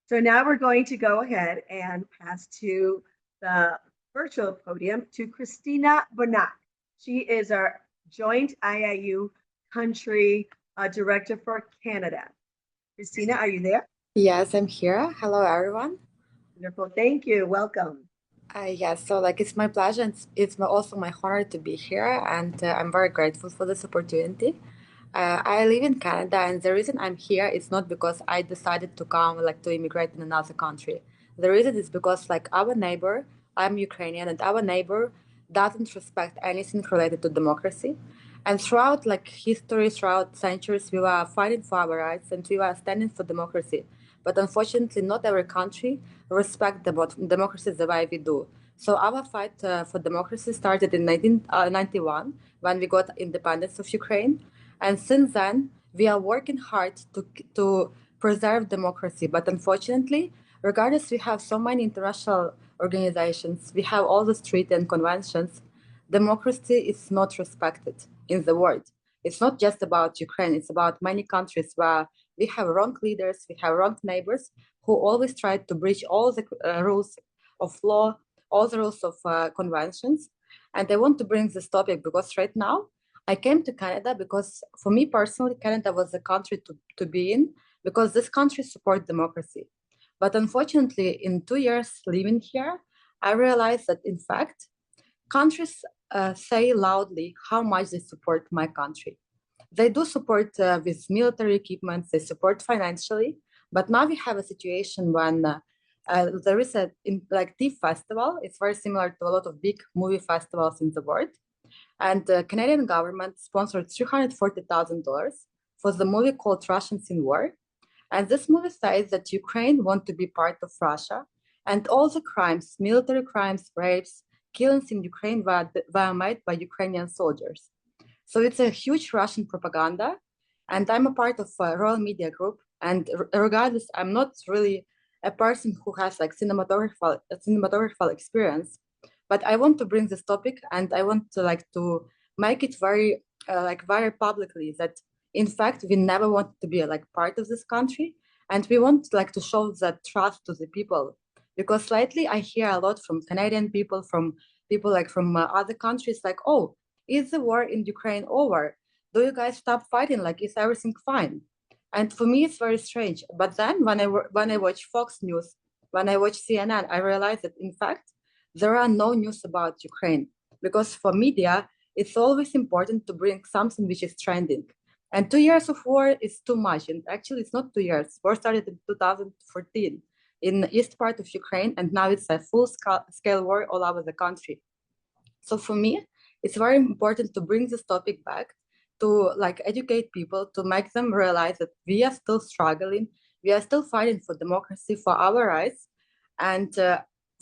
So now we're going to go ahead and pass to the virtual podium to Christina Bonac. She is our joint IIU country director for Canada. Christina, are you there? Yes, I'm here. Hello, everyone. Wonderful. Thank you. Welcome. Yes, so it's my pleasure and also my honor to be here, and I'm very grateful for this opportunity. I live in Canada, and the reason I'm here is not because I decided to come to immigrate in another country. The reason is because our neighbor, I'm Ukrainian, and our neighbor doesn't respect anything related to democracy. And throughout history, throughout centuries, we were fighting for our rights and we were standing for democracy. But unfortunately, not every country respect democracy the way we do. So our fight for democracy started in 1991 when we got independence of Ukraine, and since then we are working hard to preserve democracy. But unfortunately, regardless, we have so many international organizations, we have all the treaties and conventions. Democracy is not respected in the world. It's not just about Ukraine, it's about many countries where we have wrong leaders, we have wrong neighbors who always try to breach all the rules of law, all the rules of conventions. And I want to bring this topic because right now I came to Canada because for me personally, Canada was a country to be in because this country supports democracy. But unfortunately, in 2 years living here, I realized that in fact, countries say loudly how much they support my country. They do support with military equipment, they support financially, but now we have a situation when there is a TIFF festival. It's very similar to a lot of big movie festivals in the world. And the Canadian government sponsored $340,000 for the movie called Russians in War. And this movie says that Ukraine want to be part of Russia, and all the crimes, military crimes, rapes, killings in Ukraine were made by Ukrainian soldiers. So it's a huge Russian propaganda, and I'm a part of a Royal Media Group. And regardless, I'm not really a person who has cinematographical experience, but I want to bring this topic, and I want to make it very publicly that in fact we never want to be part of this country, and we want to show that trust to the people, because lately I hear a lot from Canadian people, from people from other countries, oh, is the war in Ukraine over? Do you guys stop fighting? Is everything fine? And for me, it's very strange. But then when I watch Fox News, when I watch CNN, I realize that in fact there are no news about Ukraine, because for media it's always important to bring something which is trending. And 2 years of war is too much. And actually, it's not 2 years. War started in 2014 in the east part of Ukraine, and now it's a full-scale war all over the country. So for me, it's very important to bring this topic back, to educate people, to make them realize that we are still struggling, we are still fighting for democracy, for our rights. And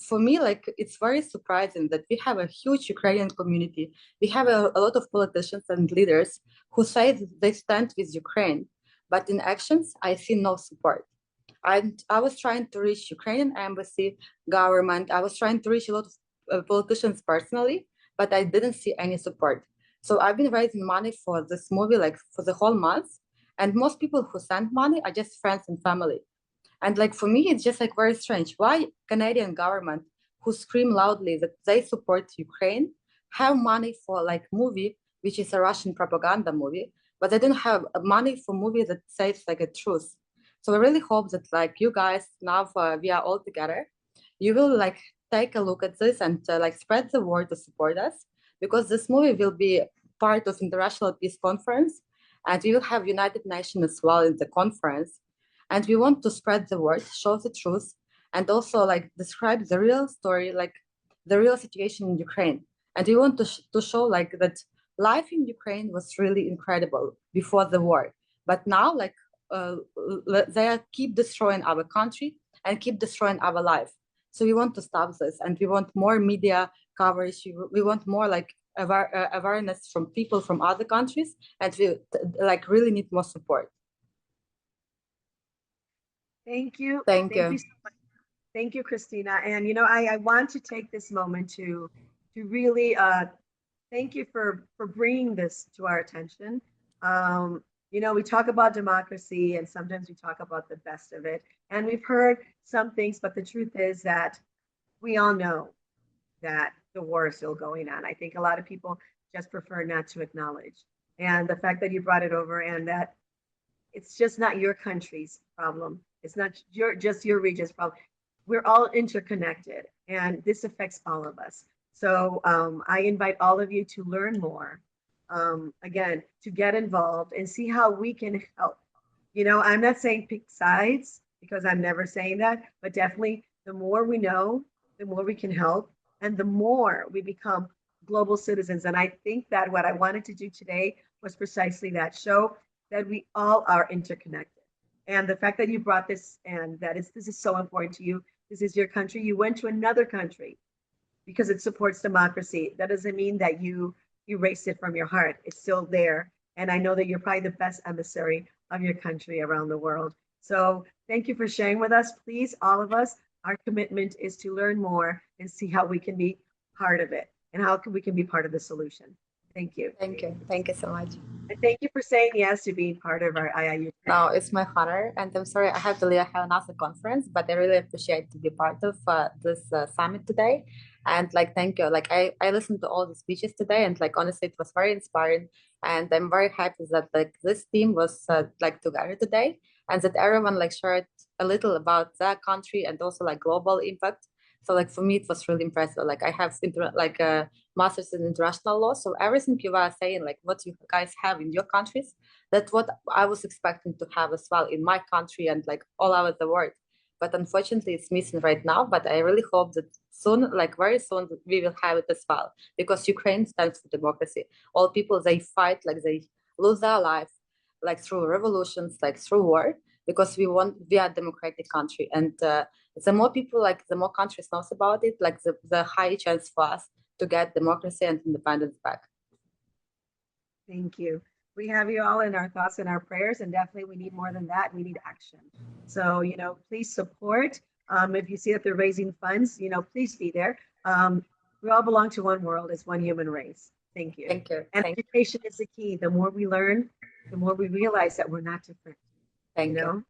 for me, it's very surprising that we have a huge Ukrainian community. We have a lot of politicians and leaders who say that they stand with Ukraine, but in actions, I see no support. I was trying to reach Ukrainian embassy, government. I was trying to reach a lot of politicians personally, but I didn't see any support. So I've been raising money for this movie for the whole month, and most people who send money are just friends and family. And for me, it's just very strange. Why Canadian government, who scream loudly that they support Ukraine, have money for movie, which is a Russian propaganda movie, but they don't have money for movie that says a truth. So I really hope that you guys, now we are all together, you will take a look at this and spread the word to support us, because this movie will be part of International Peace Conference, and we will have United Nations as well in the conference. And we want to spread the word, show the truth, and also describe the real story, the real situation in Ukraine. And we want to show that life in Ukraine was really incredible before the war, but now they keep destroying our country and keep destroying our life. So we want to stop this, and we want more media coverage. We want more awareness from people from other countries, and we really need more support. Thank you. Thank Thank you you. so much. Thank you, Christina. And I want to take this moment to really thank you for bringing this to our attention. You know, we talk about democracy and sometimes we talk about the best of it. And we've heard some things, but the truth is that we all know that the war is still going on. I think a lot of people just prefer not to acknowledge. And the fact that you brought it over and that it's just not your country's problem. It's not just your region's problem. We're all interconnected, and this affects all of us. So I invite all of you to learn more. Again, to get involved and see how we can help. You know, I'm not saying pick sides because I'm never saying that, but definitely the more we know, the more we can help, and the more we become global citizens. And I think that what I wanted to do today was precisely that, show that we all are interconnected. And the fact that you brought this and that is this is so important to you. This is your country. You went to another country because it supports democracy. That doesn't mean that you erase it from your heart. It's still there. And I know that you're probably the best emissary of your country around the world. So thank you for sharing with us. Please, all of us, our commitment is to learn more and see how we can be part of it and how we can be part of the solution. Thank you. Thank you. Thank you so much. And thank you for saying yes to being part of our IIU. No, it's my honor, and I'm sorry I have to leave. I have another conference, but I really appreciate to be part of this summit today. And like, thank you. Like, I listened to all the speeches today, and like, honestly, it was very inspiring. And I'm very happy that like this team was like together today, and that everyone like shared a little about their country and also like global impact. So like for me, it was really impressive. Like I have like a master's in international law, so everything you were saying, like what you guys have in your countries, that's what I was expecting to have as well in my country and like all over the world. But unfortunately, it's missing right now. But I really hope that soon, like very soon, we will have it as well. Because Ukraine stands for democracy. All people, they fight, like they lose their life, like through revolutions, like through war, because we are a democratic country. And the more people, like the more countries knows about it, like the higher chance for us to get democracy and independence back. Thank you. We have you all in our thoughts and our prayers, and definitely we need more than that. We need action. So, you know, please support. If you see that they're raising funds, you know, please be there. We all belong to one world as one human race. Thank you. Thank you. And Thank you. education is the key. The more we learn, the more we realize that we're not different. Thank You you. know,